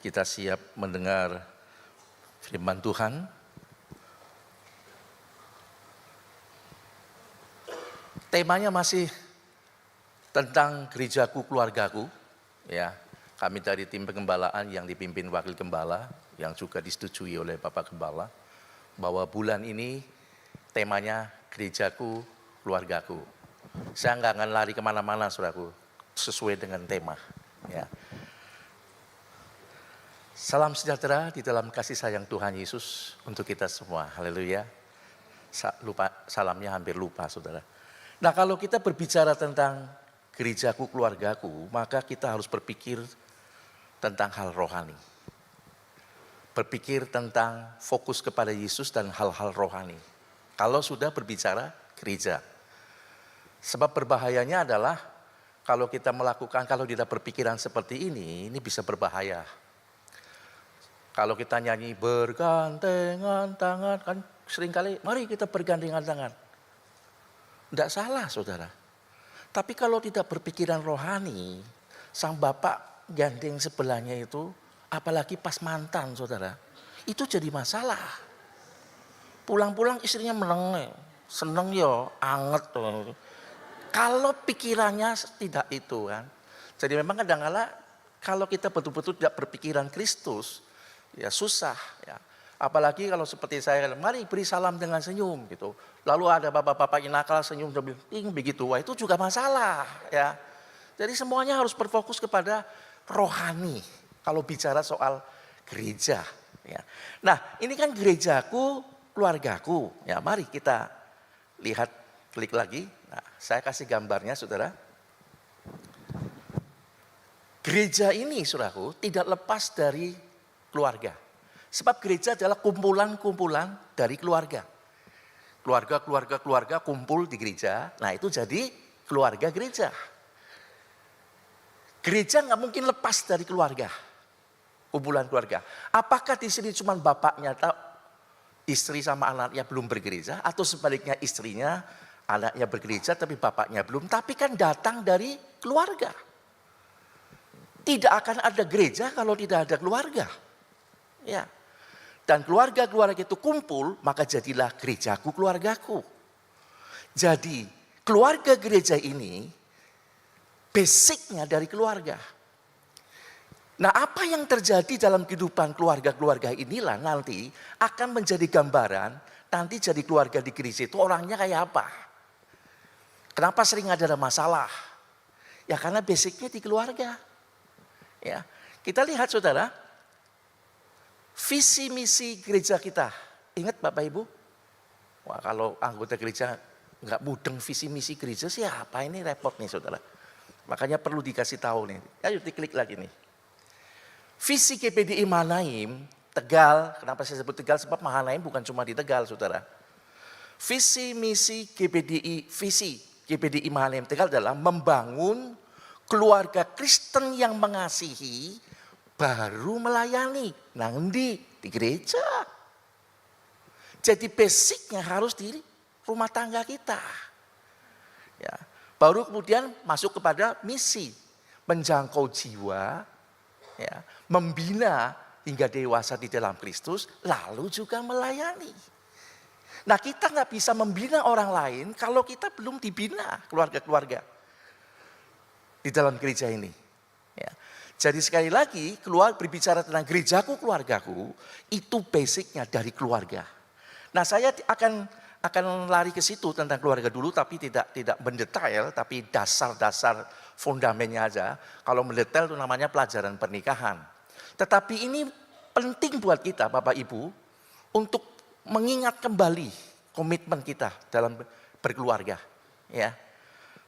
Kita siap mendengar firman Tuhan. Temanya masih tentang gerejaku, keluargaku. Ya, kami dari tim pengembalaan yang dipimpin wakil gembala, yang juga disetujui oleh Bapak Gembala, bahwa bulan ini temanya gerejaku, keluargaku. Saya nggak akan lari kemana-mana, saudaraku, sesuai dengan tema. Ya. Salam sejahtera di dalam kasih sayang Tuhan Yesus untuk kita semua. Haleluya. Salamnya hampir lupa, saudara. Nah, kalau kita berbicara tentang gerejaku, keluargaku, maka kita harus berpikir tentang hal rohani. Berpikir tentang fokus kepada Yesus dan hal-hal rohani. Kalau sudah berbicara gereja. Sebab berbahayanya adalah kalau kita melakukan, kalau tidak berpikiran seperti ini bisa berbahaya. Kalau kita nyanyi bergandengan tangan, kan seringkali mari kita bergandengan tangan. Tidak salah, saudara. Tapi kalau tidak berpikiran rohani, sang bapak gandeng sebelahnya itu, apalagi pas mantan, saudara, itu jadi masalah. Pulang-pulang istrinya meneng, seneng ya, anget. Kalau pikirannya tidak itu kan. Jadi memang kadang-kala kalau kita betul-betul tidak berpikiran Kristus, ya susah ya. Apalagi kalau seperti saya, mari beri salam dengan senyum gitu. Lalu ada bapak-bapak yang nakal senyum begitu, wah itu juga masalah ya. Jadi semuanya harus berfokus kepada rohani kalau bicara soal gereja ya. Nah, ini kan gerejaku, keluargaku. Ya, mari kita lihat, klik lagi. Nah, saya kasih gambarnya, saudara. Gereja ini, saudaraku, tidak lepas dari keluarga. Sebab gereja adalah kumpulan-kumpulan dari keluarga. Keluarga kumpul di gereja, nah itu jadi keluarga gereja. Gereja nggak mungkin lepas dari keluarga, kumpulan keluarga. Apakah di sini cuma bapaknya, istri sama anaknya belum bergereja, atau sebaliknya istrinya, anaknya bergereja tapi bapaknya belum, tapi kan datang dari keluarga. Tidak akan ada gereja kalau tidak ada keluarga. Ya. Dan keluarga-keluarga itu kumpul, maka jadilah gerejaku, keluargaku. Jadi keluarga gereja ini basicnya dari keluarga. Nah, apa yang terjadi dalam kehidupan keluarga-keluarga inilah nanti akan menjadi gambaran, nanti jadi keluarga di gereja itu orangnya kayak apa. Kenapa sering ada masalah? Ya karena basicnya di keluarga. Ya, kita lihat, saudara, visi misi gereja kita. Ingat Bapak Ibu? Wah, kalau anggota gereja nggak mudeng visi misi gereja, siapa ini repot nih, saudara. Makanya perlu dikasih tahu nih. Ayo diklik lagi nih. Visi GPDI Mahanaim Tegal. Kenapa saya sebut Tegal? Sebab Mahanaim bukan cuma di Tegal, saudara. Visi misi GPDI Mahanaim Tegal adalah membangun keluarga Kristen yang mengasihi, baru melayani. Nah, di gereja. Jadi basicnya harus di rumah tangga kita. Ya. Baru kemudian masuk kepada misi. Menjangkau jiwa, ya, membina hingga dewasa di dalam Kristus, lalu juga melayani. Nah, kita nggak bisa membina orang lain kalau kita belum dibina keluarga-keluarga di dalam gereja ini. Ya. Jadi sekali lagi, berbicara tentang gerejaku, keluargaku, itu basicnya dari keluarga. Nah, saya akan lari ke situ tentang keluarga dulu, tapi tidak mendetail, tapi dasar-dasar fundamennya aja. Kalau mendetail itu namanya pelajaran pernikahan. Tetapi ini penting buat kita, Bapak Ibu, untuk mengingat kembali komitmen kita dalam berkeluarga. Ya,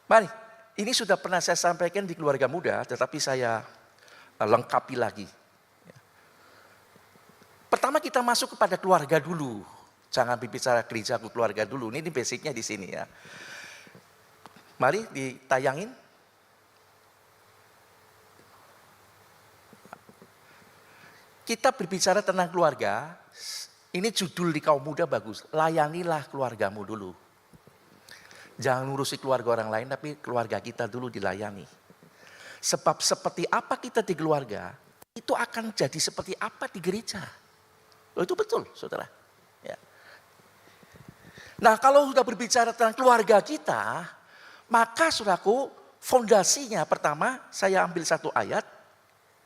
mari. Ini sudah pernah saya sampaikan di keluarga muda, tetapi saya lengkapi lagi. Pertama kita masuk kepada keluarga dulu. Jangan bicara gerejaku, keluarga dulu. Ini basicnya di sini ya. Mari ditayangin. Kita berbicara tentang keluarga. Ini judul di kaum muda bagus. Layanilah keluargamu dulu. Jangan ngurusi keluarga orang lain, tapi keluarga kita dulu dilayani. Sebab seperti apa kita di keluarga, itu akan jadi seperti apa di gereja. Oh, itu betul, saudara. Ya. Nah, kalau sudah berbicara tentang keluarga kita, maka saudaraku, fondasinya pertama saya ambil satu ayat,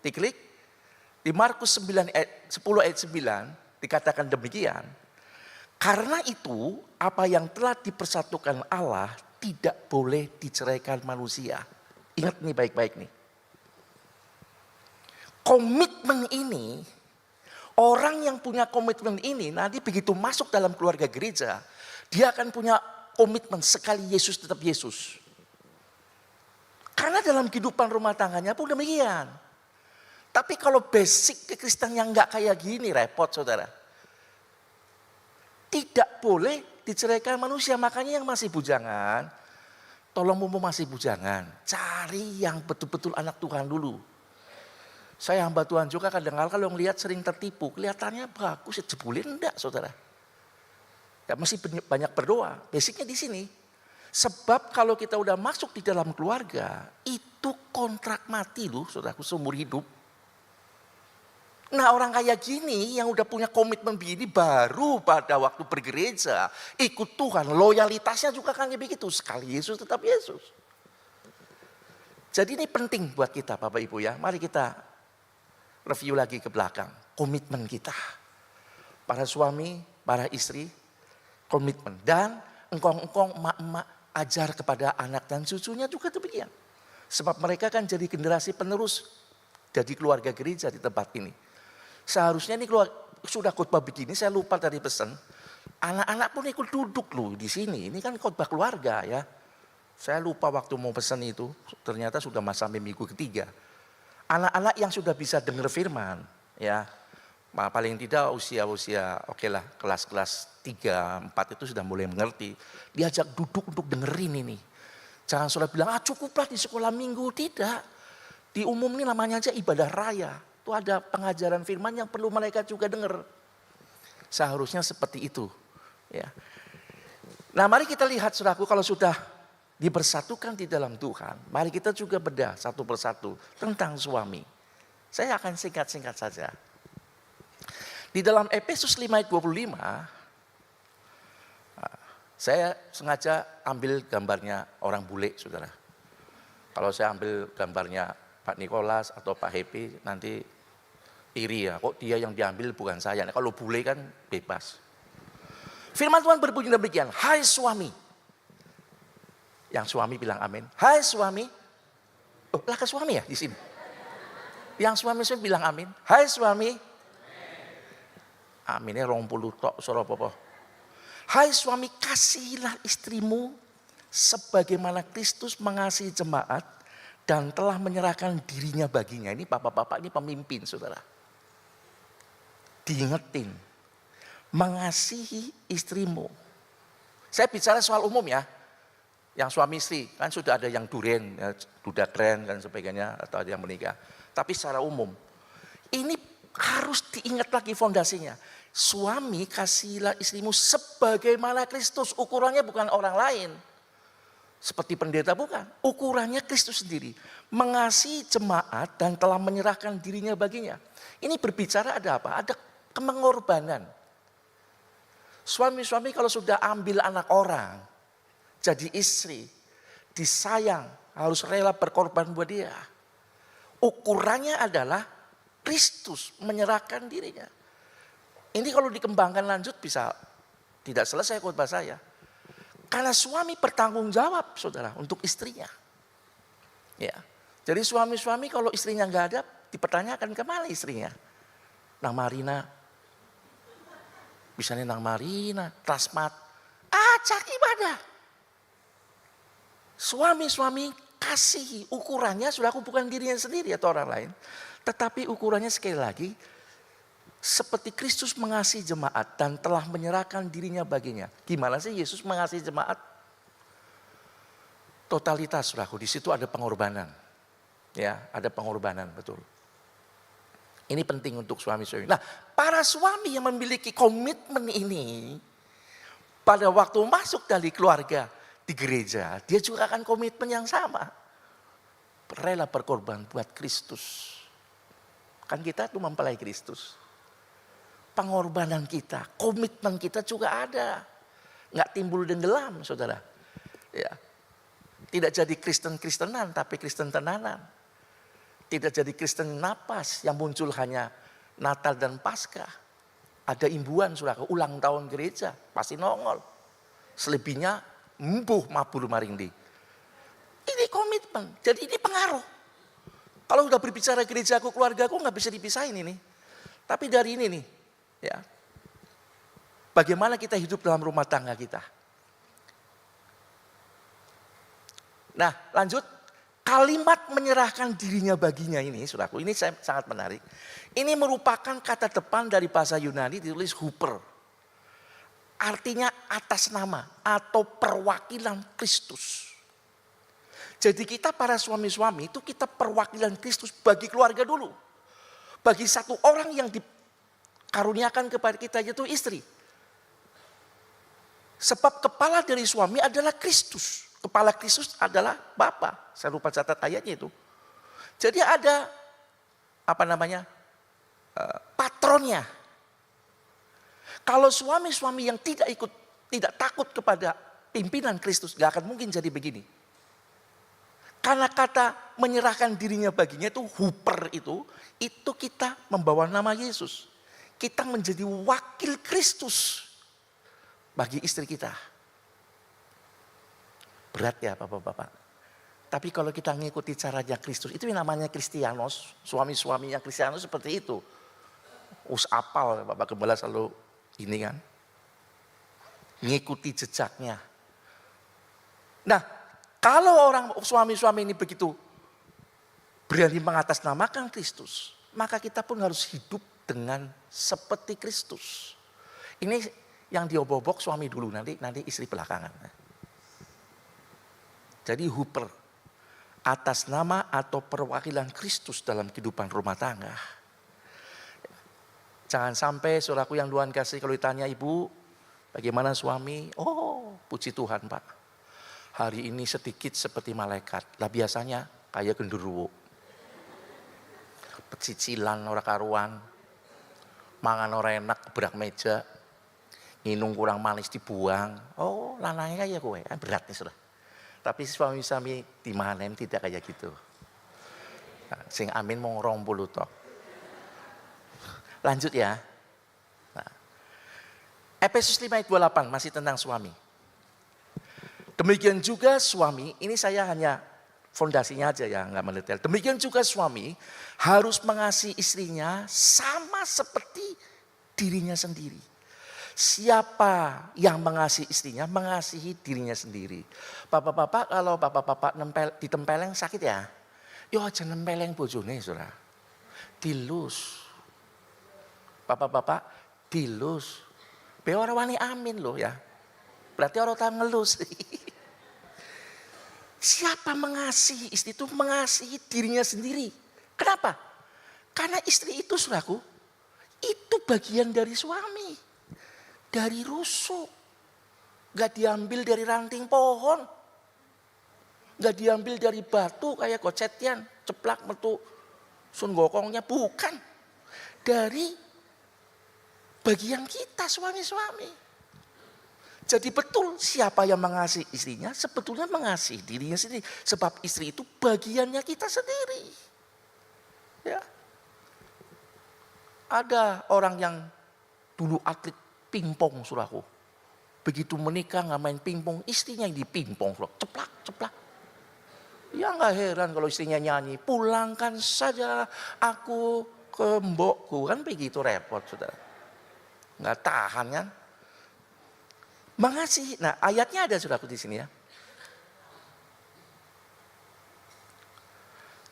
diklik, di Markus 10 ayat 9 dikatakan demikian. Karena itu apa yang telah dipersatukan Allah tidak boleh diceraikan manusia. Ingat nih baik-baik nih. Komitmen ini, orang yang punya komitmen ini nanti begitu masuk dalam keluarga gereja, dia akan punya komitmen sekali Yesus tetap Yesus. Karena dalam kehidupan rumah tangganya pun demikian. Tapi kalau basic kekristenan yang enggak kayak gini repot saudara. Tidak boleh diceraikan manusia. Makanya yang masih bujangan, tolong mumpung masih bujangan, cari yang betul-betul anak Tuhan dulu. Saya hamba Tuhan juga kadang-kadang kalau ngelihat sering tertipu, kelihatannya bagus, jebulin enggak saudara. Ya mesti banyak berdoa, basicnya di sini. Sebab kalau kita udah masuk di dalam keluarga, itu kontrak mati loh saudaraku seumur hidup. Nah orang kayak gini yang udah punya komitmen begini baru pada waktu bergereja, ikut Tuhan, loyalitasnya juga kan begitu. Sekali Yesus tetap Yesus. Jadi ini penting buat kita Bapak Ibu ya. Mari kita review lagi ke belakang. Komitmen kita. Para suami, para istri, komitmen. Dan engkong-engkong emak-emak ajar kepada anak dan cucunya juga demikian. Sebab mereka kan jadi generasi penerus jadi keluarga gereja di tempat ini. Seharusnya ini sudah khotbah begini, saya lupa tadi pesan. Anak-anak pun ikut duduk loh di sini. Ini kan khotbah keluarga ya. Saya lupa waktu mau pesan itu, ternyata sudah sampai minggu ketiga. Anak-anak yang sudah bisa dengar firman, ya, paling tidak usia-usia, oke lah, kelas-kelas 3, 4 itu sudah mulai mengerti. Diajak duduk untuk dengerin ini. Jangan sudah bilang, cukuplah di sekolah minggu, tidak. Di umum ini namanya aja ibadah raya. Itu ada pengajaran firman yang perlu mereka juga dengar. Seharusnya seperti itu. Ya. Nah mari kita lihat saudaraku kalau sudah dibersatukan di dalam Tuhan. Mari kita juga bedah satu persatu tentang suami. Saya akan singkat-singkat saja. Di dalam Efesus 5 ayat 25. Saya sengaja ambil gambarnya orang bule saudara. Kalau saya ambil gambarnya Pak Nikolas atau Pak Happy nanti iri ya, kok dia yang diambil bukan saya. Nah, kalau bule kan bebas. Firman Tuhan berbunyi demikian, hai suami. Yang suami bilang amin. Hai suami. Oh, lah ke suami ya di sini. Yang suami bilang amin. Hai suami. Aminnya 20 tok suara apa. Hai suami, kasihilah istrimu sebagaimana Kristus mengasihi jemaat dan telah menyerahkan dirinya baginya. Ini bapak-bapak ini pemimpin saudara. Diingetin, mengasihi istrimu. Saya bicara soal umum ya, yang suami istri, kan sudah ada yang duren, ya, duda keren dan sebagainya, atau ada yang menikah. Tapi secara umum, ini harus diingat lagi fondasinya. Suami kasihilah istrimu sebagaimana Kristus, ukurannya bukan orang lain. Seperti pendeta bukan, ukurannya Kristus sendiri. Mengasihi jemaat dan telah menyerahkan dirinya baginya. Ini berbicara ada apa? Ada pengorbanan. Suami-suami kalau sudah ambil anak orang, jadi istri, disayang, harus rela berkorban buat dia. Ukurannya adalah Kristus menyerahkan dirinya. Ini kalau dikembangkan lanjut bisa tidak selesai khotbah saya. Karena suami bertanggung jawab saudara untuk istrinya. Ya. Jadi suami-suami kalau istrinya nggak ada, dipertanyakan kemana istrinya. Nang Marina. Misalnya Nang Marina, Trasmat. Ajak ibadah. Suami-suami kasihi, ukurannya sudah bukan dirinya sendiri atau orang lain. Tetapi ukurannya sekali lagi, seperti Kristus mengasihi jemaat dan telah menyerahkan dirinya baginya. Gimana sih Yesus mengasihi jemaat? Totalitas saudaraku, di situ ada pengorbanan. Ya, ada pengorbanan betul. Ini penting untuk suami-suami. Nah, para suami yang memiliki komitmen ini, pada waktu masuk dari keluarga di gereja, dia juga akan komitmen yang sama. Rela berkorban buat Kristus. Kan kita tuh mempelai Kristus. Pengorbanan kita, komitmen kita juga ada. Nggak timbul tenggelam, saudara. Ya. Tidak jadi Kristen-Kristenan, tapi Kristen tenanan. Tidak jadi Kristen napas yang muncul hanya Natal dan Paskah. Ada imbuan, saudara, ulang tahun gereja, pasti nongol. Selebihnya, embuh mabur marindi. Ini komitmen, jadi ini pengaruh. Kalau udah berbicara gerejaku, keluargaku, nggak bisa dipisahin ini. Tapi dari ini nih, ya, bagaimana kita hidup dalam rumah tangga kita. Nah, lanjut, kalimat menyerahkan dirinya baginya ini, saudaraku, ini sangat menarik. Ini merupakan kata depan dari bahasa Yunani ditulis huper. Artinya atas nama atau perwakilan Kristus. Jadi kita para suami-suami itu kita perwakilan Kristus bagi keluarga dulu. Bagi satu orang yang dikaruniakan kepada kita yaitu istri. Sebab kepala dari suami adalah Kristus. Kepala Kristus adalah Bapa. Saya lupa catat ayatnya itu. Jadi ada patronnya. Kalau suami-suami yang tidak takut kepada pimpinan Kristus, gak akan mungkin jadi begini. Karena kata menyerahkan dirinya baginya itu huper itu kita membawa nama Yesus. Kita menjadi wakil Kristus bagi istri kita. Berat ya Bapak-bapak. Tapi kalau kita mengikuti caranya Kristus, itu yang namanya Kristianos. Suami-suami yang Kristianos seperti itu. Apal Bapak Gembala selalu ini kan. Mengikuti jejaknya. Nah, kalau orang suami-suami ini begitu berani mengatasnamakan Kristus, maka kita pun harus hidup dengan seperti Kristus. Ini yang diobok-obok suami dulu, nanti istri belakangan. Jadi huper, atas nama atau perwakilan Kristus dalam kehidupan rumah tangga. Jangan sampai saudaraku yang Tuhan kasih kalau ditanya ibu, bagaimana suami? Oh, puji Tuhan Pak. Hari ini sedikit seperti malaikat. Lah biasanya kayak genderuwo. Pecicilan ora karuan. Mangan ora enak berak meja. Nginung kurang manis dibuang. Oh, lanangnya kayak kowe. Berat nih sudah. Tapi suami-suami di Mahanem tidak kayak gitu. Nah, sing amin mau 20 tok. Lanjut ya. Nah, Efesus 5 ayat 28 masih tentang suami. Demikian juga suami, ini saya hanya fondasinya aja ya, nggak mendetail. Demikian juga suami harus mengasihi istrinya sama seperti dirinya sendiri. Siapa yang mengasihi istrinya, mengasihi dirinya sendiri. Bapak-bapak, kalau bapak-bapak ditempeleng sakit ya? Yo aja nempeleng bojone, saudara. Dilus. Bapak-bapak, dilus. Be ora wani amin loh ya. Berarti orang tak ngelus. Siapa mengasihi istri itu mengasihi dirinya sendiri. Kenapa? Karena istri itu saudaraku, itu bagian dari suami. Dari rusuk. Gak diambil dari ranting pohon. Gak diambil dari batu kayak gocetian. Ceplak metu sun gokongnya. Bukan. Dari bagian kita suami-suami. Jadi betul siapa yang mengasihi istrinya sebetulnya mengasihi dirinya sendiri. Sebab istri itu bagiannya kita sendiri. Ya. Ada orang yang dulu atlet pingpong suraku. Begitu menikah nggak main pingpong, istrinya yang dipingpong. Ceplak, ceplak. Ya nggak heran kalau istrinya nyanyi. Pulangkan saja aku ke mbokku. Kan begitu repot saudara. Nggak tahan kan. Mengasihi. Nah, ayatnya ada saudaraku di sini ya.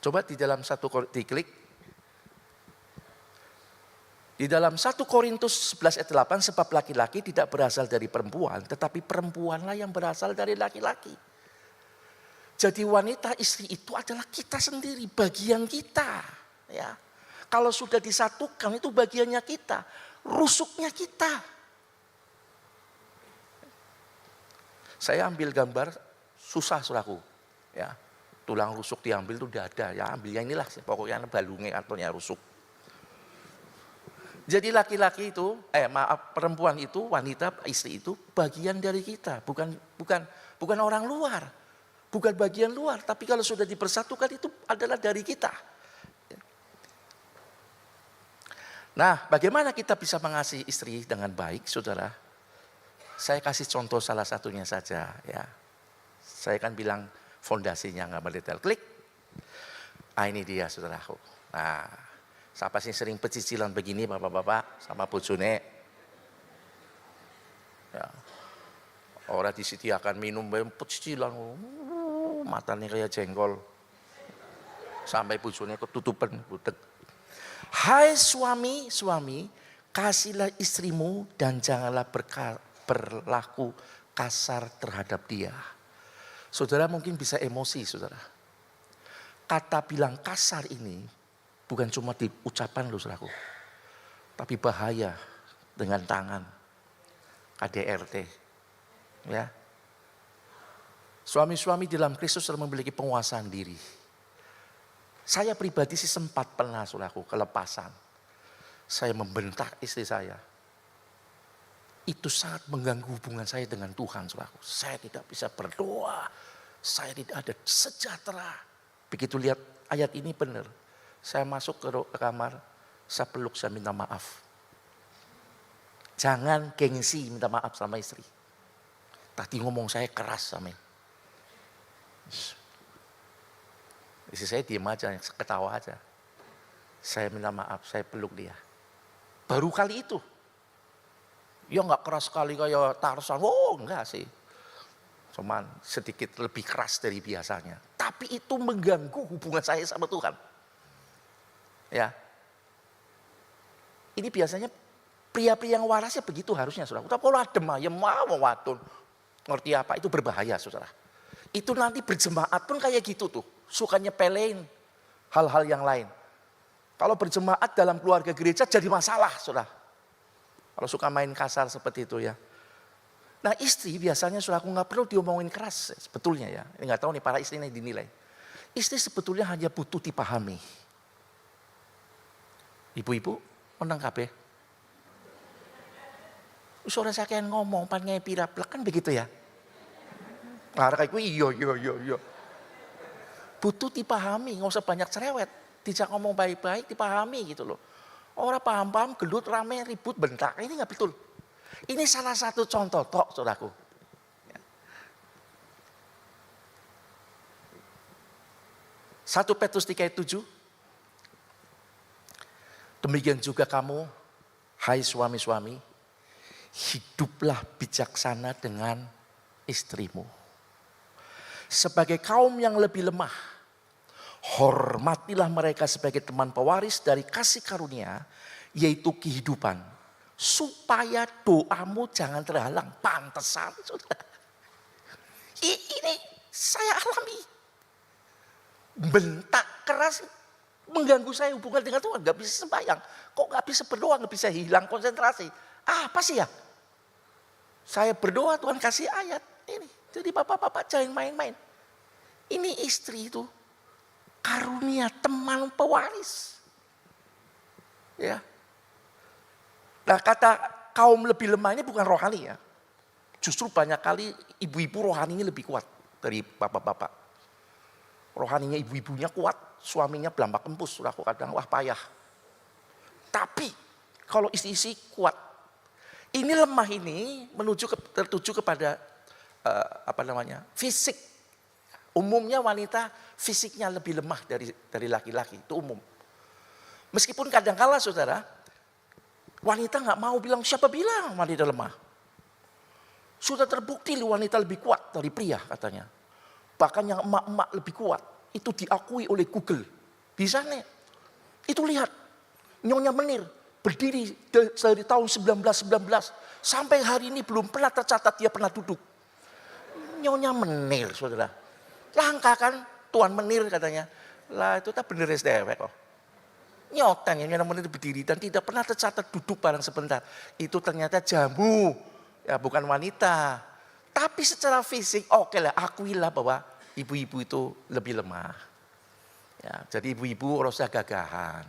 Coba di dalam diklik. Di dalam 1 Korintus 11 ayat 8, sebab laki-laki tidak berasal dari perempuan, tetapi perempuanlah yang berasal dari laki-laki. Jadi wanita istri itu adalah kita sendiri, bagian kita. Ya. Kalau sudah disatukan itu bagiannya kita, rusuknya kita. Saya ambil gambar susah saudaraku. Ya, tulang rusuk diambil itu udah ada. Ya ambilnya inilah pokoknya balungnya ataunya rusuk. Jadi laki-laki itu, perempuan itu, wanita, istri itu bagian dari kita, bukan orang luar, bukan bagian luar. Tapi kalau sudah dipersatukan itu adalah dari kita. Nah, bagaimana kita bisa mengasihi istri dengan baik, saudara? Saya kasih contoh salah satunya saja, ya. Saya kan bilang fondasinya nggak mendetail. Klik. Ini dia, saudaraku. Nah, siapa sih sering pecicilan begini, bapak-bapak, sama bojone? Ya. Orang disediakan minum, pecicilan, matanya kayak jengkol. Sampai bojone ketutupan, budek. Hai suami, kasihlah istrimu dan janganlah berlaku kasar terhadap dia. Saudara mungkin bisa emosi, saudara. Kata bilang kasar ini bukan cuma di ucapan loh, saudaraku. Tapi bahaya dengan tangan. KDRT. Ya. Suami-suami dalam Kristus telah memiliki penguasaan diri. Saya pribadi sih sempat pernah, saudaraku, kelepasan. Saya membentak istri saya. Itu sangat mengganggu hubungan saya dengan Tuhan, saudaraku. Saya tidak bisa berdoa. Saya tidak ada sejahtera. Begitu lihat ayat ini benar. Saya masuk ke kamar, saya peluk, saya minta maaf. Jangan gengsi minta maaf sama istri. Tadi ngomong saya keras sama istri saya diam aja, ketawa aja. Saya minta maaf, saya peluk dia. Baru kali itu. Ya nggak keras sekali kayak Tarsan, enggak sih. Cuman sedikit lebih keras dari biasanya. Tapi itu mengganggu hubungan saya sama Tuhan. Ya. Ini biasanya pria-pria yang warasnya begitu harusnya, saudara. Tapi kalau adem ya mau watun. Ngerti apa? Itu berbahaya, saudara. Itu nanti berjemaat pun kayak gitu tuh. Suka nyepelein hal-hal yang lain. Kalau berjemaat dalam keluarga gereja jadi masalah, saudara. Kalau suka main kasar seperti itu ya. Nah istri biasanya saudara, aku nggak perlu diomongin keras sebetulnya ya. Ini nggak tahu nih para istri ini dinilai. Istri sebetulnya hanya butuh dipahami. Ibu-ibu menang kabeh. Sore saya kayak ngomong pannya piraplek kan begitu ya. Nah kayak gue iya. Butuh dipahami, nggak usah banyak cerewet. Dijak ngomong baik-baik, dipahami gitu loh. Orang paham-paham, gelut, rame, ribut, bentak. Ini nggak betul. Ini salah satu contoh tok, saudaraku. 1 Petrus 3:7. Demikian juga kamu, hai suami-suami, hiduplah bijaksana dengan istrimu. Sebagai kaum yang lebih lemah, hormatilah mereka sebagai teman pewaris dari kasih karunia, yaitu kehidupan. Supaya doamu jangan terhalang. Pantesan, saudara. Ini saya alami. Bentak keras mengganggu saya hubungan dengan Tuhan. Gak bisa sembahyang. Kok gak bisa berdoa, gak bisa hilang konsentrasi. Apa sih ya? Saya berdoa Tuhan kasih ayat. Ini. Jadi bapak-bapak jangan main-main. Ini istri itu karunia teman pewaris. Ya. Nah kata kaum lebih lemah ini bukan rohani ya. Justru banyak kali ibu-ibu rohaninya lebih kuat dari bapak-bapak. Rohaninya ibu-ibunya kuat, suaminya belambak kempus. Sudah aku kadang wah payah. Tapi kalau istri-istri kuat. Ini lemah ini tertuju kepada fisik. Umumnya wanita fisiknya lebih lemah dari laki-laki, itu umum. Meskipun kadang-kala saudara, wanita nggak mau bilang, siapa bilang wanita lemah? Sudah terbukti wanita lebih kuat dari pria katanya. Bahkan yang emak-emak lebih kuat, itu diakui oleh Google. Bisa nih, itu lihat, Nyonya Menir berdiri dari tahun 1919 sampai hari ini belum pernah tercatat dia pernah duduk. Nyonya Menir, saudara. Langka kan, Tuan Menir katanya. Lah itu tak bener SDW kok. Nyotan ya, Nyonya Menir berdiri dan tidak pernah tercatat duduk barang sebentar. Itu ternyata jamu, ya bukan wanita. Tapi secara fisik, oke lah, akuilah bahwa ibu-ibu itu lebih lemah. Ya, jadi ibu-ibu harusnya gagahan.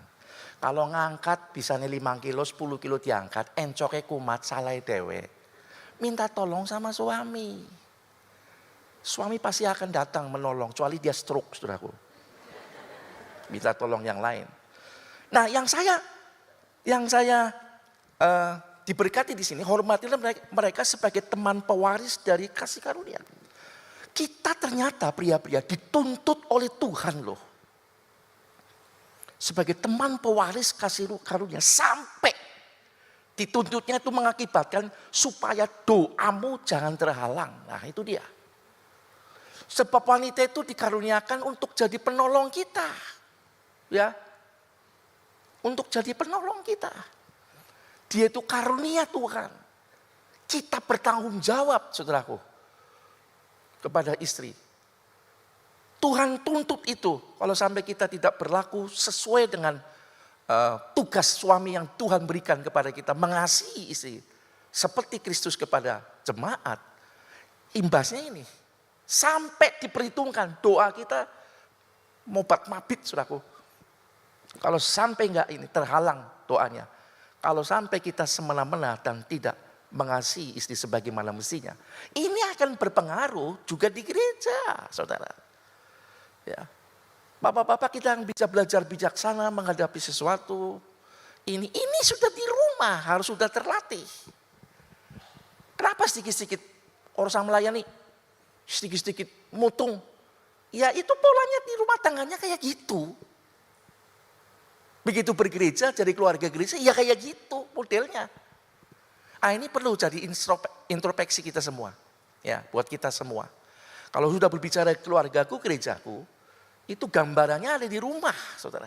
Kalau ngangkat bisa 5 kilo, 10 kilo diangkat, encoknya kumat, salah dewe. Minta tolong sama suami. Suami pasti akan datang menolong, kecuali dia stroke, saudaraku. Minta tolong yang lain. Nah, yang saya diberkati di sini, hormatilah mereka sebagai teman pewaris dari kasih karunia. Kita ternyata pria-pria dituntut oleh Tuhan loh. Sebagai teman pewaris kasih karunia, sampai dituntutnya itu mengakibatkan supaya doamu jangan terhalang. Nah, itu dia. Sebab wanita itu dikaruniakan untuk jadi penolong kita. Ya. Untuk jadi penolong kita. Dia itu karunia Tuhan. Kita bertanggung jawab, saudaraku, kepada istri. Tuhan tuntut itu. Kalau sampai kita tidak berlaku sesuai dengan tugas suami yang Tuhan berikan kepada kita, mengasihi istri seperti Kristus kepada jemaat, imbasnya ini sampai diperhitungkan doa kita mobat mabit, saudaraku. Kalau sampai enggak ini terhalang doanya, kalau sampai kita semena-mena dan tidak mengasihi istri sebagaimana mestinya, ini akan berpengaruh juga di gereja, saudara. Ya, bapak-bapak kita yang bisa belajar bijaksana menghadapi sesuatu, ini sudah di rumah, harus sudah terlatih. Kenapa sedikit-sedikit orang melayani, sedikit-sedikit mutung? Ya itu polanya di rumah tangganya kayak gitu. Begitu bergereja, jadi keluarga gereja, ya kayak gitu modelnya. Ini perlu jadi introspeksi kita semua, ya buat kita semua. Kalau sudah berbicara keluargaku, gerejaku, itu gambarannya ada di rumah, saudara.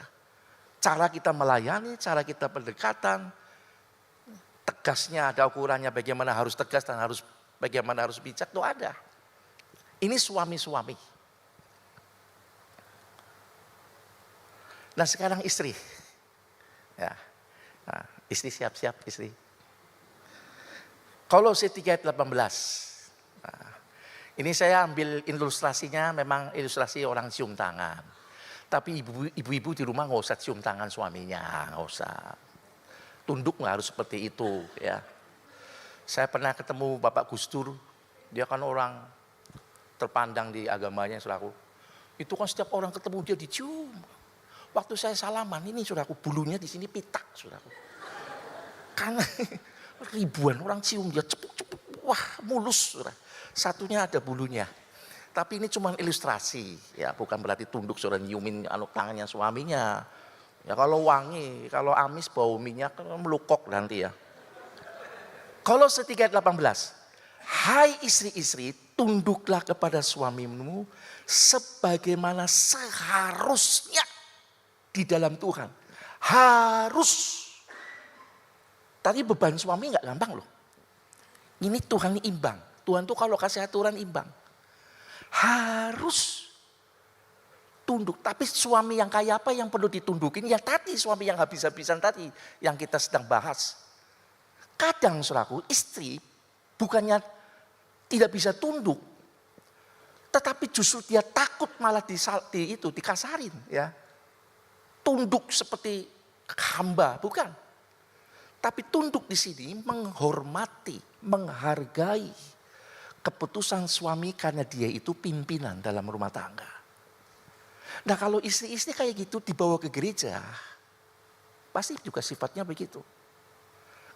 Cara kita melayani, cara kita pendekatan, tegasnya ada ukurannya, bagaimana harus tegas dan bagaimana harus bijak, itu ada. Ini suami-suami. Nah sekarang istri. Ya. Nah, istri siap-siap istri. Kolose 3:18. Nah, ini saya ambil ilustrasinya, memang ilustrasi orang cium tangan. Tapi ibu-ibu di rumah nggak usah cium tangan suaminya, nggak usah. Tunduk nggak harus seperti itu, ya. Saya pernah ketemu Bapak Gus Dur, dia kan orang terpandang di agamanya, saudaraku. Itu kan setiap orang ketemu dia dicium. Waktu saya salaman, ini saudaraku, bulunya di sini pitak, saudaraku. Karena ribuan orang cium dia, cepuk-cepuk, wah mulus, saudara. Satunya ada bulunya. Tapi ini cuma ilustrasi, ya bukan berarti tunduk saudara nyiumin tangannya suaminya. Ya kalau wangi, kalau amis bau minyak melukok nanti ya. Kolose 3:18. Hai istri-istri, tunduklah kepada suamimu sebagaimana seharusnya di dalam Tuhan. Harus. Tadi beban suami nggak gampang loh. Ini Tuhan imbang. Tuhan tuh kalau kasih aturan imbang. Harus tunduk. Tapi suami yang kayak apa yang perlu ditundukin? Ya tadi suami yang habis-habisan tadi yang kita sedang bahas. Kadang saudaraku, istri bukannya tidak bisa tunduk. Tetapi justru dia takut malah dikasarin. Ya. Tunduk seperti hamba, bukan. Tapi tunduk di sini menghormati, menghargai keputusan suami karena dia itu pimpinan dalam rumah tangga. Nah kalau istri-istri kayak gitu dibawa ke gereja, pasti juga sifatnya begitu.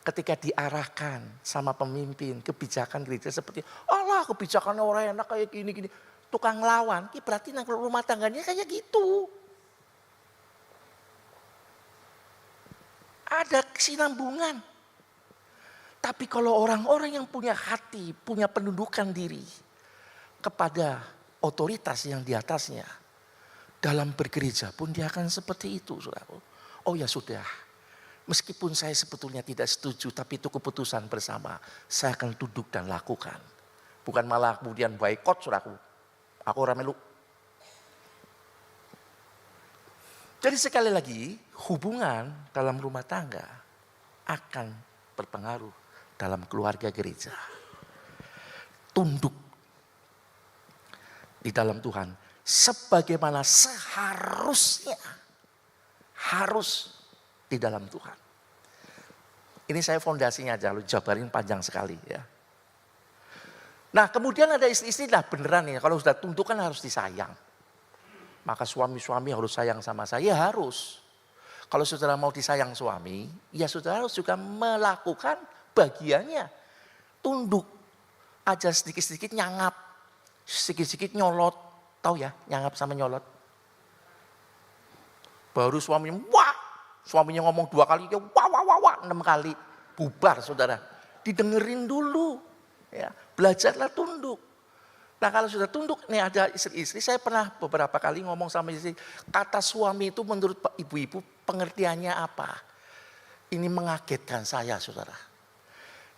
Ketika diarahkan sama pemimpin kebijakan gereja seperti, Allah kebijakannya orang enak kayak gini-gini. Tukang lawan, berarti rumah tangganya kayak gitu. Ada kesinambungan. Tapi kalau orang-orang yang punya hati, punya penundukan diri kepada otoritas yang di atasnya, dalam bergereja pun dia akan seperti itu, saudaraku. Oh ya sudah, meskipun saya sebetulnya tidak setuju, tapi itu keputusan bersama, saya akan duduk dan lakukan. Bukan malah kemudian boikot, saudaraku. Aku orang melu. Jadi sekali lagi, hubungan dalam rumah tangga akan berpengaruh dalam keluarga gereja. Tunduk di dalam Tuhan sebagaimana seharusnya harus di dalam Tuhan. Ini saya fondasinya aja, lu jabarin panjang sekali ya. Nah kemudian ada istri-istri lah beneran ya, kalau sudah tunduk kan harus disayang. Maka suami-suami harus sayang sama saya, ya harus. Kalau saudara mau disayang suami, ya saudara harus juga melakukan bagiannya. Tunduk aja sedikit-sedikit nyangap, sedikit-sedikit nyolot. Tahu ya nyangap sama nyolot? Baru suaminya, wah! Suaminya ngomong 2 kali, ya wah, wah, wah, wah, 6 kali. Bubar saudara. Didengerin dulu. Ya, belajarlah tunduk. Nah kalau sudah tunduk, nih ada istri-istri, saya pernah beberapa kali ngomong sama istri, kata suami itu menurut ibu-ibu pengertiannya apa? Ini mengagetkan saya saudara.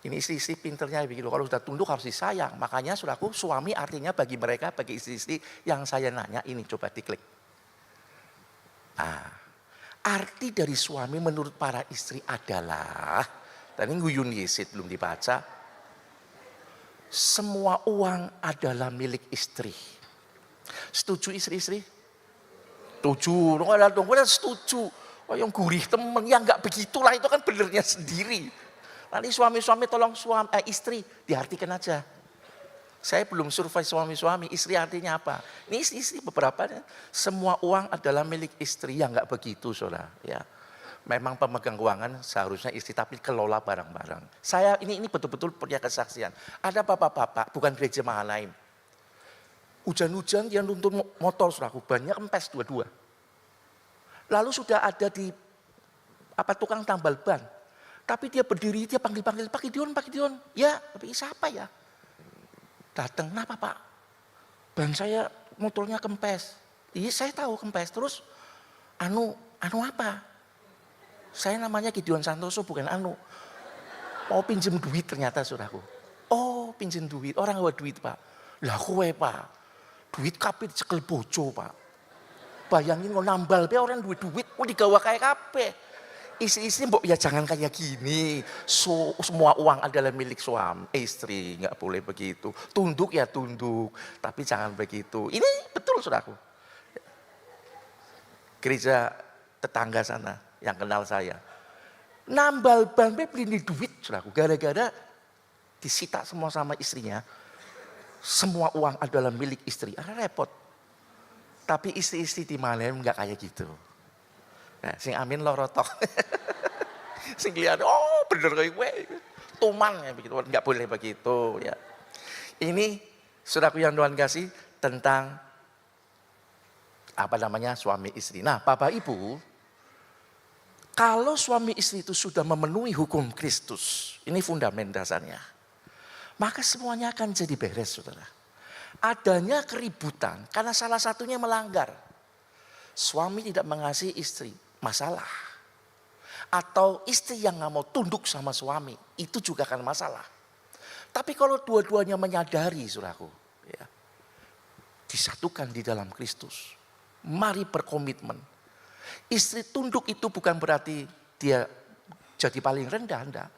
Ini istri-istri pinternya begitu, kalau sudah tunduk harus disayang. Makanya saudaraku, suami artinya bagi mereka, bagi istri-istri yang saya nanya, ini coba diklik. Nah, arti dari suami menurut para istri adalah, tadi Nguyun Yesit belum dibaca, semua uang adalah milik istri. Setuju istri-istri? Setuju, setuju. Oh, yang gurih temen, ya enggak begitulah, itu kan benernya sendiri. Nanti suami-suami tolong istri, diartikan aja. Saya belum survei suami-suami, istri artinya apa? Ini istri beberapa, semua uang adalah milik istri, ya enggak begitu saudara. Ya. Memang pemegang keuangan seharusnya istri, tapi kelola barang-barang. Saya ini betul-betul punya kesaksian. Ada bapak-bapak, bukan gereja Mahanaim. Hujan-hujan dia nuntun motor saudaraku, banyak kempes dua-dua. Lalu sudah ada di tukang tambal ban. Tapi dia berdiri, dia panggil-panggil, Pak Gideon. Ya, tapi siapa ya? Datang, kenapa Pak? Ban saya motornya kempes. Iya saya tahu kempes, terus anu apa? Saya namanya Gideon Santoso bukan anu. Mau pinjem duit ternyata saudaraku. Oh pinjem duit, orang bawa duit Pak. Lah kowe Pak, duit kapit cekel bojo Pak. Bayangin mau nambal be orang duit, mau digawa kayak kape. Istri-istri mbok ya jangan kayak gini. Semua uang adalah milik suami, istri nggak boleh begitu. Tunduk ya tunduk, tapi jangan begitu. Ini betul saudaraku. Gereja tetangga sana yang kenal saya. Nambal ban beli duit saudaraku. Gara-gara disita semua sama istrinya. Semua uang adalah milik istri. Repot. Tapi istri-istri di Malem enggak kayak gitu. Nah, sing amin lorotok. Sing lihat, oh bener kayak gue. Tuman ya begitu. Enggak boleh begitu ya. Ini saudaraku yang Tuhan kasih tentang suami istri. Nah, Bapak Ibu, kalau suami istri itu sudah memenuhi hukum Kristus, ini fundament dasarnya, maka semuanya akan jadi beres saudara. Adanya keributan karena salah satunya melanggar. Suami tidak mengasihi istri, masalah. Atau istri yang gak mau tunduk sama suami, itu juga kan masalah. Tapi kalau dua-duanya menyadari saudaraku, ya, disatukan di dalam Kristus, mari berkomitmen. Istri tunduk itu bukan berarti dia jadi paling rendah, enggak.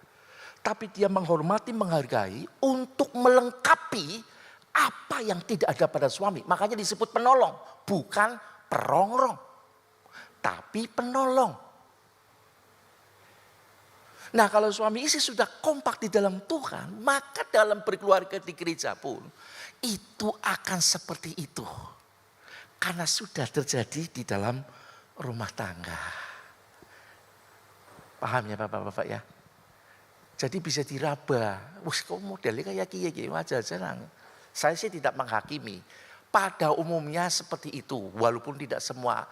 Tapi dia menghormati, menghargai untuk melengkapi apa yang tidak ada pada suami. Makanya disebut penolong, bukan perongrong, tapi penolong. Nah kalau suami istri sudah kompak di dalam Tuhan, maka dalam berkeluarga di gereja pun itu akan seperti itu. Karena sudah terjadi di dalam rumah tangga. Paham ya Bapak-bapak ya? Jadi bisa diraba. Wah kok modelnya kayak gini aja senang. Saya sih tidak menghakimi. Pada umumnya seperti itu. Walaupun tidak semua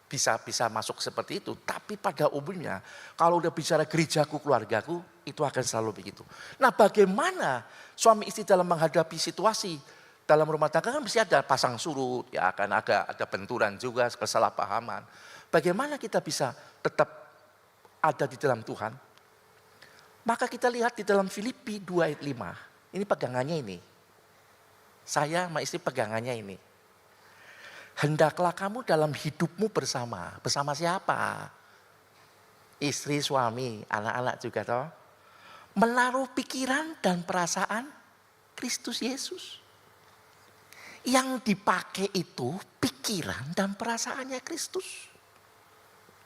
bisa masuk seperti itu. Tapi pada umumnya kalau udah bicara gerejaku, keluargaku, itu akan selalu begitu. Nah bagaimana suami istri dalam menghadapi situasi dalam rumah tangga kan mesti ada pasang surut, ya akan ada benturan juga, kesalahpahaman. Bagaimana kita bisa tetap ada di dalam Tuhan? Maka kita lihat di dalam Filipi 2 ayat 5. Ini pegangannya ini. Saya sama istri pegangannya ini. Hendaklah kamu dalam hidupmu bersama. Bersama siapa? Istri, suami, anak-anak juga toh. Menaruh pikiran dan perasaan Kristus Yesus. Yang dipakai itu pikiran dan perasaannya Kristus.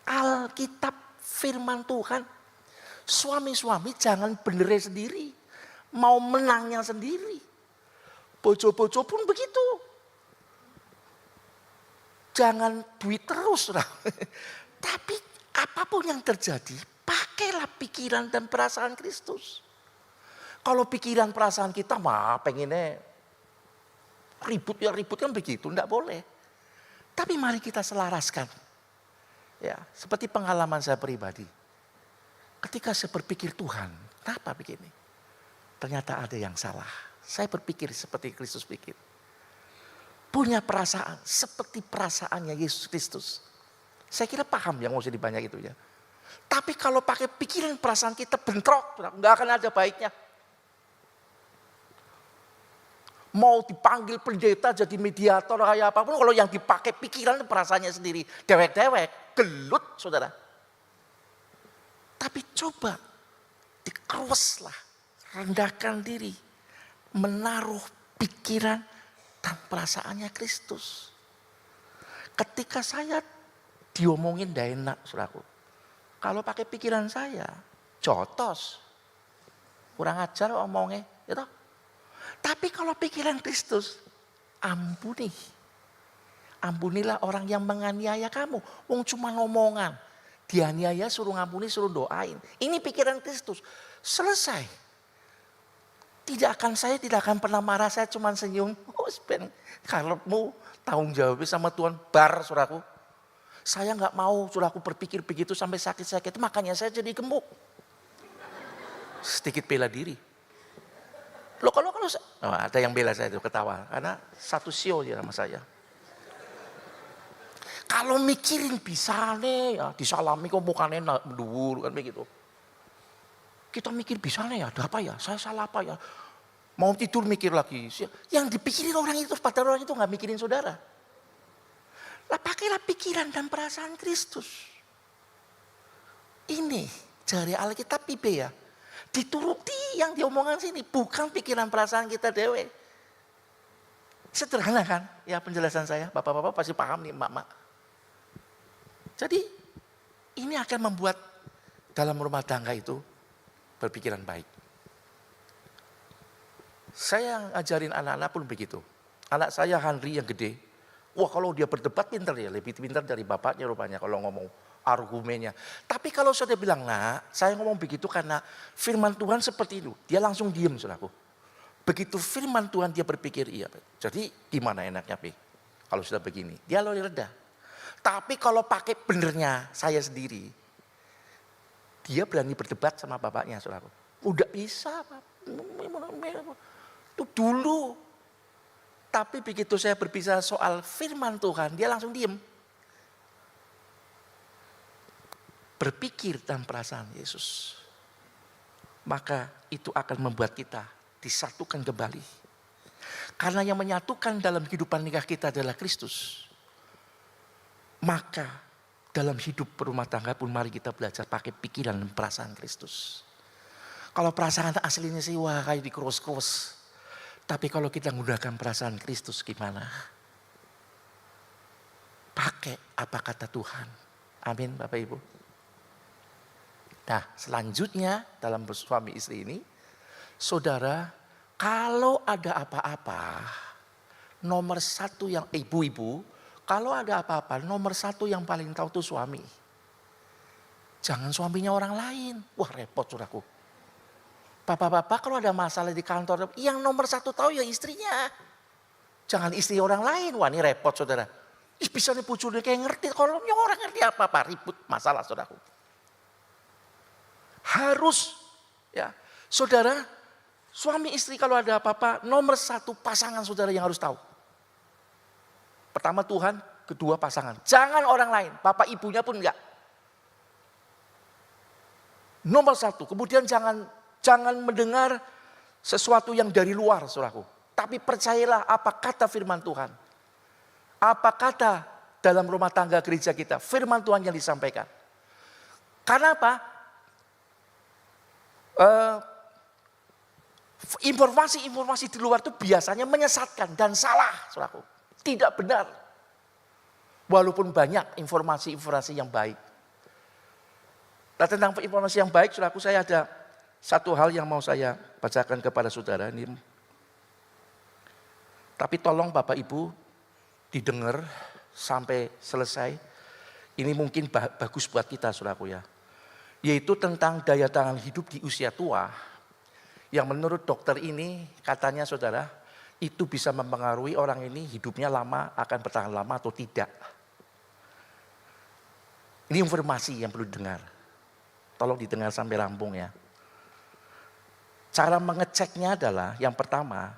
Alkitab firman Tuhan. Suami-suami jangan benerin sendiri. Mau menangnya sendiri. Bojo-bojo pun begitu. Jangan duit terus. Tapi apapun yang terjadi, pakailah pikiran dan perasaan Kristus. Kalau pikiran perasaan kita mah pengennya ribut ya ribut kan begitu, enggak boleh. Tapi mari kita selaraskan. Ya, seperti pengalaman saya pribadi. Ketika saya berpikir Tuhan, kenapa begini? Ternyata ada yang salah. Saya berpikir seperti Kristus pikir. Punya perasaan seperti perasaannya Yesus Kristus. Saya kira paham yang mau jadi banyak itu ya. Tapi kalau pakai pikiran perasaan kita bentrok, nggak akan ada baiknya. Mau dipanggil pendeta jadi mediator kayak apapun, kalau yang dipakai pikiran perasaannya sendiri, dewek-dewek, gelut saudara. Tapi coba dikeruaslah, rendahkan diri, menaruh pikiran dan perasaannya Kristus. Ketika saya diomongin tidak enak, saudaraku. Kalau pakai pikiran saya, jotos. Kurang ajar omongnya. Gitu. Tapi kalau pikiran Kristus, ampuni. Ampunilah orang yang menganiaya kamu. Wong cuma omongan. Dianiaya suruh ngampuni, suruh doain. Ini pikiran Kristus. Selesai. Saya tidak akan pernah marah, saya cuma senyum. Oh, karepmu tanggung jawab sama Tuhan bar, saudaraku. Saya nggak mau saudaraku berpikir begitu sampai sakit-sakit. Makanya saya jadi gemuk. Sedikit bela diri. Loh kalau ada yang bela saya itu ketawa. Karena satu sio dia sama saya. Kalau mikirin bisa nih, ya, disalami kok mukanya dhuwur kan begitu. Kita mikir bisa nih ya, ada apa ya? Saya salah apa ya? Mau tidur mikir lagi. Yang dipikirin orang itu, padahal orang itu nggak mikirin saudara. Lah pakailah pikiran dan perasaan Kristus. Ini jari Alkitab pibe ya. Dituruti yang diomongan sini, bukan pikiran perasaan kita dewe. Sederhana kan? Ya penjelasan saya, bapak-bapak pasti paham nih, emak-emak. Jadi ini akan membuat dalam rumah tangga itu berpikiran baik. Saya ngajarin anak-anak pun begitu. Anak saya Henry yang gede, wah kalau dia berdebat pintar ya, lebih pintar dari bapaknya rupanya kalau ngomong argumennya. Tapi kalau saya bilang, nah saya ngomong begitu karena firman Tuhan seperti itu. Dia langsung diem saudaraku. Begitu firman Tuhan dia berpikir iya. Jadi gimana enaknya Pi? Kalau sudah begini, dia lebih reda. Tapi kalau pakai benernya saya sendiri, dia berani berdebat sama bapaknya saudaraku. Udah bisa Pak. Itu dulu. Tapi begitu saya berbicara soal firman Tuhan, dia langsung diem. Berpikir dan perasaan Yesus. Maka itu akan membuat kita disatukan kembali. Karena yang menyatukan dalam kehidupan nikah kita adalah Kristus. Maka dalam hidup berumah tangga pun mari kita belajar pakai pikiran dan perasaan Kristus. Kalau perasaan aslinya sih wah kayak dikerus-kerus. Tapi kalau kita menggunakan perasaan Kristus gimana? Pakai apa kata Tuhan. Amin Bapak Ibu. Nah selanjutnya dalam suami istri ini. Saudara kalau ada apa-apa. Nomor satu yang ibu-ibu. Kalau ada apa-apa nomor satu yang paling tahu tuh suami. Jangan suaminya orang lain. Wah repot saudaraku. Bapak-bapak kalau ada masalah di kantor, yang nomor satu tahu ya istrinya. Jangan istri orang lain, wah ini repot saudara. Bisa nih pucuknya kayak ngerti, kalau orang ngerti apa-apa, ribut masalah saudaraku. Harus ya saudara, suami istri kalau ada apa-apa, nomor satu pasangan saudara yang harus tahu. Pertama Tuhan, kedua pasangan. Jangan orang lain, bapak ibunya pun enggak. Nomor satu, kemudian jangan mendengar sesuatu yang dari luar, saudaraku. Tapi percayalah apa kata firman Tuhan. Apa kata dalam rumah tangga gereja kita, firman Tuhan yang disampaikan. Karena apa? Informasi-informasi di luar itu biasanya menyesatkan dan salah, saudaraku. Tidak benar. Walaupun banyak informasi-informasi yang baik. Nah, tentang informasi yang baik, saudaraku, saya ada satu hal yang mau saya bacakan kepada saudara ini. Tapi tolong Bapak Ibu didengar sampai selesai. Ini mungkin bagus buat kita, saudaraku ya. Yaitu tentang daya tahan hidup di usia tua. Yang menurut dokter ini katanya saudara, itu bisa mempengaruhi orang ini hidupnya lama, akan bertahan lama atau tidak. Ini informasi yang perlu didengar. Tolong didengar sampai rampung ya. Cara mengeceknya adalah yang pertama,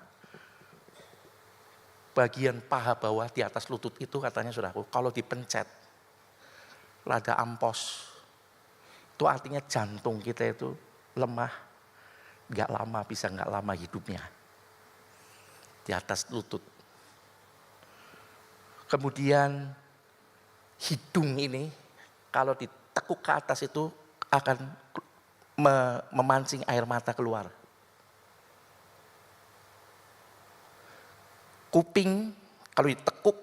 bagian paha bawah di atas lutut itu katanya saudaraku, kalau dipencet, lada ampos, itu artinya jantung kita itu lemah, nggak lama, bisa nggak lama hidupnya. Di atas lutut. Kemudian hidung ini, kalau ditekuk ke atas itu akan memancing air mata keluar. Kuping kalau ditekuk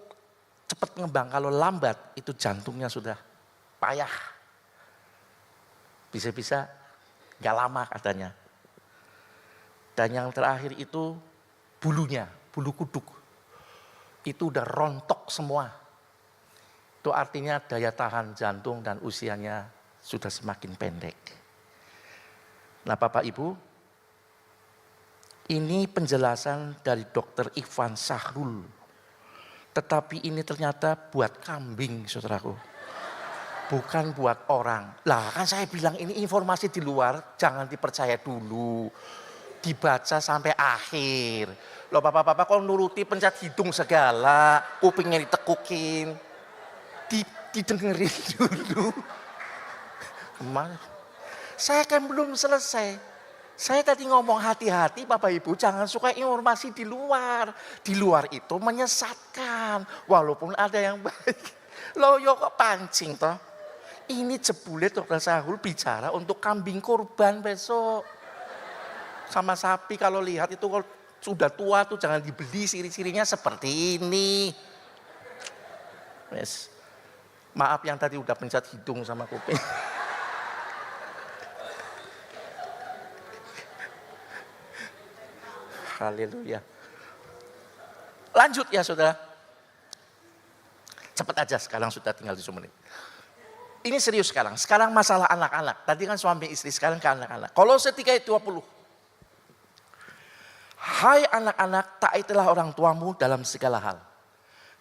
cepat mengembang, kalau lambat itu jantungnya sudah payah. Bisa-bisa nggak lama katanya. Dan yang terakhir itu bulunya, bulu kuduk. Itu udah rontok semua. Itu artinya daya tahan jantung dan usianya sudah semakin pendek. Nah Bapak Ibu, ini penjelasan dari Dr. Ivan Sahrul. Tetapi ini ternyata buat kambing, saudaraku. Bukan buat orang. Lah kan saya bilang ini informasi di luar, jangan dipercaya dulu. Dibaca sampai akhir. Loh Bapak-bapak kok nuruti pencet hidung segala, kupingnya ditekukin. Didengerin dulu. Saya kan belum selesai. Saya tadi ngomong hati-hati Bapak Ibu, jangan suka informasi di luar. Di luar itu menyesatkan, walaupun ada yang baik. Loh yo kok pancing toh. Ini jebule Dr. Sahrul bicara untuk kambing kurban besok. Sama sapi kalau lihat itu kalau sudah tua tuh jangan dibeli, ciri-cirinya seperti ini. Yes. Maaf yang tadi udah pencet hidung sama kuping. Haleluya. Lanjut ya saudara. Cepat aja sekarang sudah tinggal 7 menit. Ini serius sekarang. Sekarang masalah anak-anak. Tadi kan suami istri, sekarang ke anak-anak. Kolose 3:20. Hai anak-anak, taatilah orang tuamu dalam segala hal.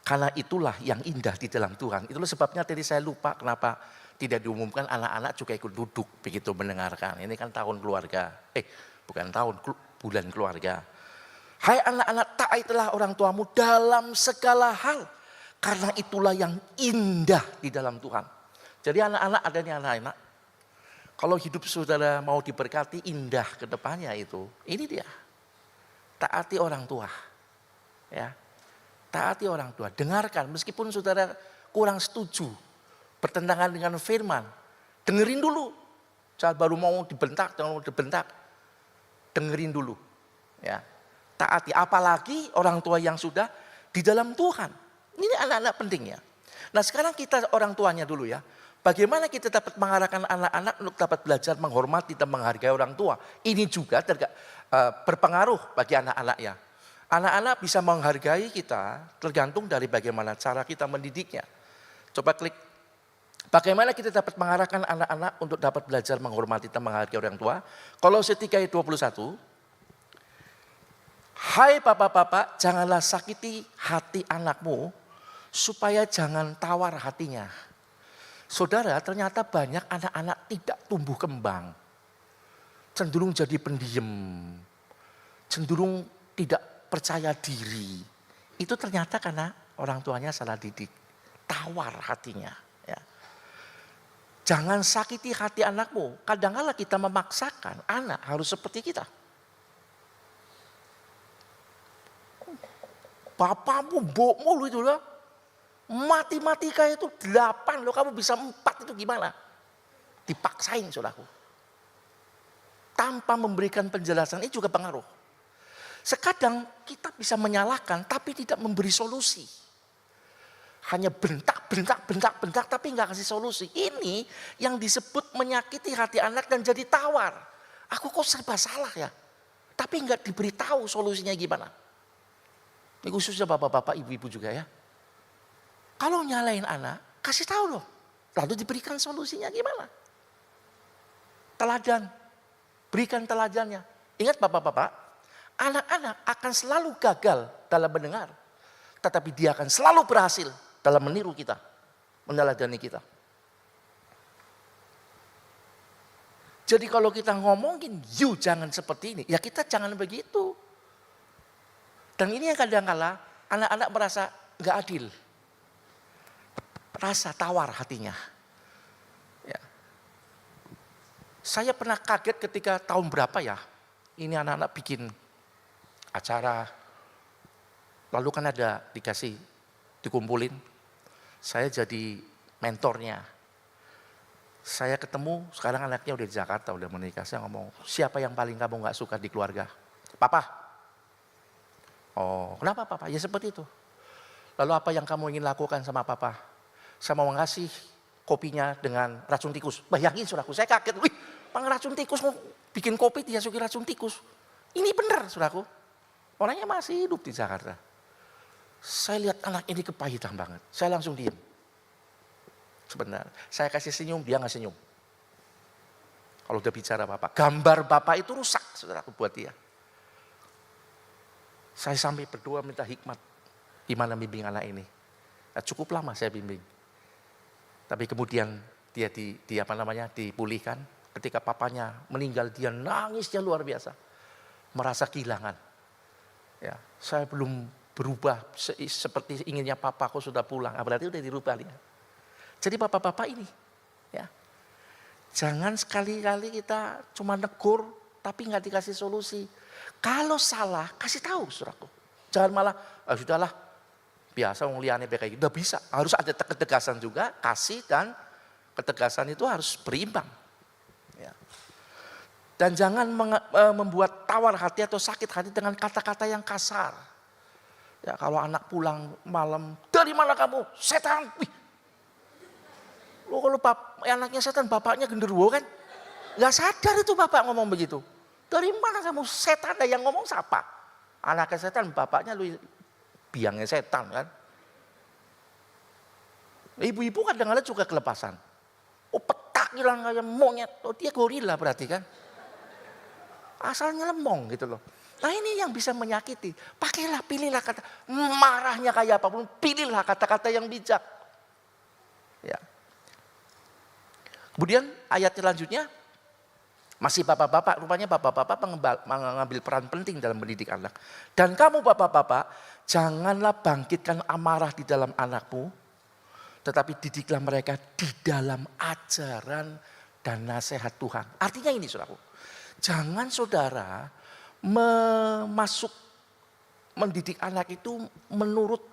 Karena itulah yang indah di dalam Tuhan. Itulah sebabnya tadi saya lupa kenapa tidak diumumkan anak-anak juga ikut duduk begitu mendengarkan. Ini kan tahun keluarga. Bukan tahun, bulan keluarga. Hai anak-anak, taatilah orang tuamu dalam segala hal. Karena itulah yang indah di dalam Tuhan. Jadi anak-anak, ada nih anak-anak. Kalau hidup saudara mau diberkati indah ke depannya itu. Ini dia. Taati orang tua. Ya. Taati orang tua. Dengarkan meskipun saudara kurang setuju. Bertentangan dengan firman. Dengerin dulu. Jangan baru mau dibentak, jangan mau dibentak. Dengerin dulu. Ya. Taati. Apalagi orang tua yang sudah di dalam Tuhan. Ini anak-anak pentingnya. Nah sekarang kita orang tuanya dulu ya. Bagaimana kita dapat mengarahkan anak-anak untuk dapat belajar menghormati dan menghargai orang tua. Ini juga berpengaruh bagi anak-anak ya. Anak-anak bisa menghargai kita tergantung dari bagaimana cara kita mendidiknya. Coba klik. Bagaimana kita dapat mengarahkan anak-anak untuk dapat belajar menghormati dan menghargai orang tua. Kolose 3:21. Hai bapak-bapak, janganlah sakiti hati anakmu supaya jangan tawar hatinya. Saudara, ternyata banyak anak-anak tidak tumbuh kembang. Cenderung jadi pendiam. Cenderung tidak percaya diri. Itu ternyata karena orang tuanya salah didik. Tawar hatinya. Ya. Jangan sakiti hati anakmu. Kadang-kadang kita memaksakan anak harus seperti kita. Bapakmu, bokmu lu itu loh. Matematika itu 8 loh, kamu bisa 4 itu gimana? Dipaksain saudaraku. Tanpa memberikan penjelasan ini juga pengaruh. Sekadang kita bisa menyalahkan tapi tidak memberi solusi. hanya bentak, tapi nggak kasih solusi. Ini yang disebut menyakiti hati anak dan jadi tawar. Aku kok serba salah ya, tapi nggak diberitahu solusinya gimana. Ini khususnya bapak-bapak, ibu-ibu juga ya. Kalau nyalain anak, kasih tahu loh. Lalu diberikan solusinya gimana. Teladan, berikan teladannya. Ingat bapak-bapak, anak-anak akan selalu gagal dalam mendengar. Tetapi dia akan selalu berhasil dalam meniru kita, meneladani kita. Jadi kalau kita ngomongin, you jangan seperti ini, ya kita jangan begitu. Dan ini yang kadang-kala anak-anak merasa gak adil. Rasa tawar hatinya. Ya. Saya pernah kaget ketika tahun berapa ya, ini anak-anak bikin acara, lalu kan ada dikumpulin, saya jadi mentornya. Saya ketemu, sekarang anaknya udah di Jakarta, udah menikah, saya ngomong, siapa yang paling kamu gak suka di keluarga? Papa. Oh, kenapa papa? Ya seperti itu. Lalu apa yang kamu ingin lakukan sama papa? Saya mau ngasih kopinya dengan racun tikus. Bayangin saudaraku, saya kaget. Wih, racun tikus mau bikin kopi dimasuki racun tikus. Ini benar saudaraku. Orangnya masih hidup di Jakarta. Saya lihat anak ini kepahitan banget. Saya langsung diem. Sebentar, saya kasih senyum, dia nggak senyum. Kalau udah bicara bapak, gambar bapak itu rusak saudaraku buat dia. Saya sampai berdoa minta hikmat gimana bimbing anak ini. Nah, cukup lama saya bimbing. Tapi kemudian dia dipulihkan. Ketika papanya meninggal dia nangisnya luar biasa. Merasa kehilangan. Ya, saya belum berubah seperti inginnya papaku sudah pulang. Berarti udah dirubah dia. Jadi bapak-bapak ini ya. Jangan sekali-kali kita cuma negur tapi nggak dikasih solusi. Kalau salah, kasih tahu saudaraku. Jangan malah, sudahlah, biasa wong liyane kayak gitu. Udah bisa, harus ada ketegasan juga, kasih dan ketegasan itu harus berimbang. Ya. Dan jangan membuat tawar hati atau sakit hati dengan kata-kata yang kasar. Ya, kalau anak pulang malam, dari mana kamu? Setan. Wih. Loh, kalau anaknya setan, bapaknya genderuwo kan? Gak sadar itu bapak ngomong begitu. Dari mana kamu setan? Yang ngomong siapa? Anaknya setan, bapaknya lu biangnya setan kan. Ibu-ibu kadang-kadang juga kelepasan. Oh petak hilang kayak monyet. Oh dia gorila berarti kan. Asalnya lemong gitu loh. Nah ini yang bisa menyakiti. Pakailah, pilihlah kata. Marahnya kayak apapun, pilihlah kata-kata yang bijak. Ya. Kemudian ayat selanjutnya. Masih bapak-bapak, rupanya bapak-bapak mengambil peran penting dalam mendidik anak. Dan kamu bapak-bapak, janganlah bangkitkan amarah di dalam anakmu, tetapi didiklah mereka di dalam ajaran dan nasihat Tuhan. Artinya ini saudaraku, jangan saudara mendidik anak itu menurut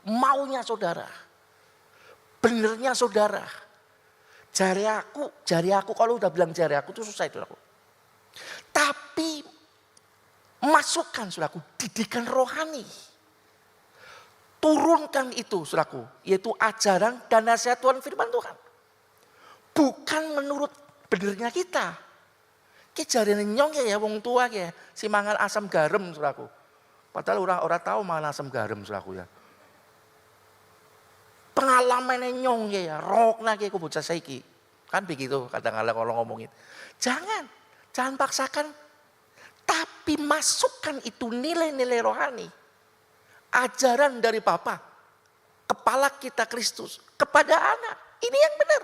maunya saudara, benernya saudara. Jari aku kalau udah bilang jari aku itu susah itu aku. Tapi masukkan saudaraku didikan rohani. Turunkan itu saudaraku, yaitu ajaran dan nasihat Tuhan firman Tuhan. Bukan menurut benernya kita. Ki jarine nyong ya wong tua ya, si mangan asam garam saudaraku. Padahal orang tahu mangan asam garam saudaraku ya. Pengalaman nyong ya, rokna ki bocah saiki. Kan begitu kadang-kadang kalau ngomongin. Jangan paksakan. Tapi masukkan itu nilai-nilai rohani. Ajaran dari Bapa, kepala kita Kristus kepada anak. Ini yang benar.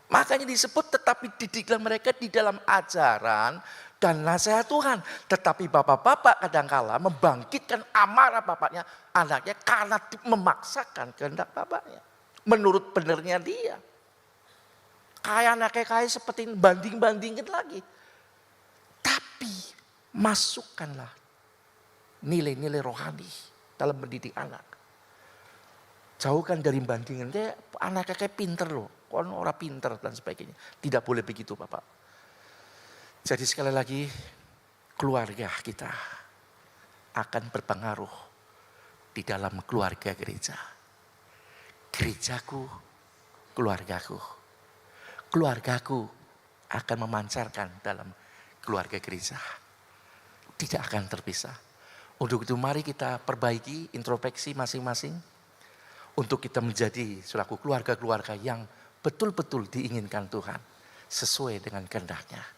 Makanya disebut tetapi didiklah mereka di dalam ajaran dan nasihat Tuhan. Tetapi bapak-bapak kadangkala membangkitkan amarah bapaknya, anaknya karena memaksakan kehendak bapaknya. Menurut benernya dia. Kayak anaknya kayak seperti banding-bandingin lagi. Tapi masukkanlah nilai-nilai rohani dalam mendidik anak. Jauhkan dari bandingan. Anaknya kayak pinter loh. Kon orang pinter dan sebagainya. Tidak boleh begitu Bapak. Jadi sekali lagi keluarga kita akan berpengaruh di dalam keluarga gereja. gerejaku, keluargaku. Keluargaku akan memancarkan dalam keluarga gereja. Tidak akan terpisah. Untuk itu mari kita perbaiki introspeksi masing-masing. Untuk kita menjadi selaku keluarga-keluarga yang betul-betul diinginkan Tuhan. Sesuai dengan kehendak-Nya.